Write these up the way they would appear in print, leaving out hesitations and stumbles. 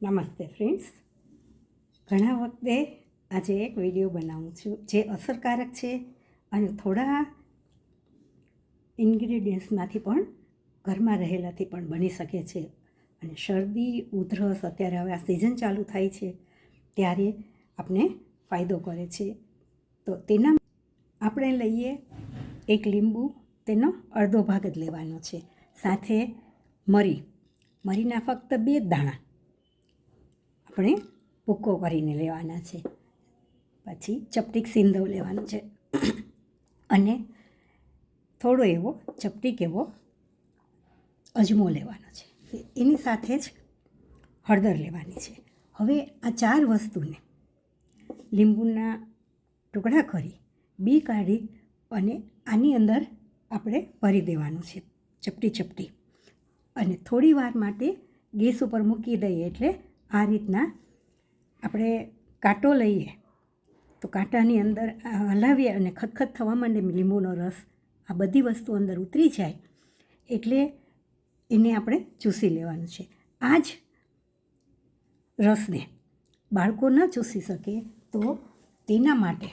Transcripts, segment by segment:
નમસ્તે ફ્રેન્ડ્સ, ઘણા વખતે આજે એક વિડીયો બનાવું છું જે અસરકારક છે અને થોડા ઇન્ગ્રીડિયન્ટ્સમાંથી પણ ઘરમાં રહેલાથી પણ બની શકે છે. અને શરદી ઉધરસ અત્યારે હવે આ સિઝન ચાલુ થાય છે ત્યારે આપણે ફાયદો કરે છે. તો તેના આપણે લઈએ એક લીંબુ, તેનો અડધો ભાગ જ લેવાનો છે. સાથે મરીના ફક્ત 2 દાણા આપણે ભૂકો કરીને લેવાના છે. પછી ચપટીક સિંધવ લેવાનું છે અને થોડો એવો ચપટીક એવો અજમો લેવાનો છે. એની સાથે જ હળદર લેવાની છે. હવે આ 4 વસ્તુને લીંબુના ટુકડા કરી બી કાઢી અને આની અંદર આપણે ભરી દેવાનું છે ચપટી અને થોડી વાર માટે ગેસ ઉપર મૂકી દઈએ એટલે આ રીતના આપણે કાંટો લઈએ તો કાંટાની અંદર હલાવીએ અને ખતખત થવા માંડે લીંબુનો રસ, આ બધી વસ્તુ અંદર ઉતરી જાય એટલે એને આપણે ચૂસી લેવાનું છે. આ જ રસને બાળકો ન ચૂસી શકે તો તેના માટે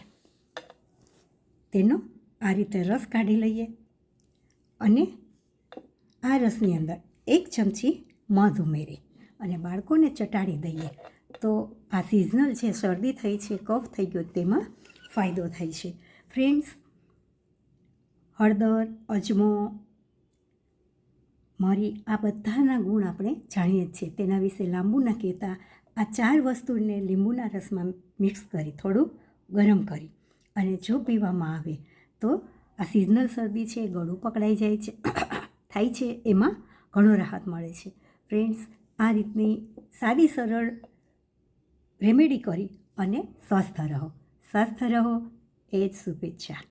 તેનો આ રીતે રસ કાઢી લઈએ અને આ રસની અંદર 1 ચમચી મધ ઉમેરી અને બાળકોને ચટાડી દઈએ તો આ સિઝનલ છે, શરદી થઈ છે, કફ થઈ ગયો, તેમાં ફાયદો થાય છે. ફ્રેન્ડ્સ, હળદર, અજમો, મરી આ બધાના ગુણ આપણે જાણીએ જ છીએ, તેના વિશે લાંબુ ન કહેતા આ 4 વસ્તુને લીંબુના રસમાં મિક્સ કરી થોડું ગરમ કરી અને જો પીવામાં આવે તો આ સિઝનલ શરદી છે, ગળું પકડાઈ જાય છે થાય છે, એમાં ઘણો રાહત મળે છે. ફ્રેન્ડ્સ, આ રીતની સાદી સરળ રેમેડી કરી અને સ્વસ્થ રહો એ જ શુભેચ્છા.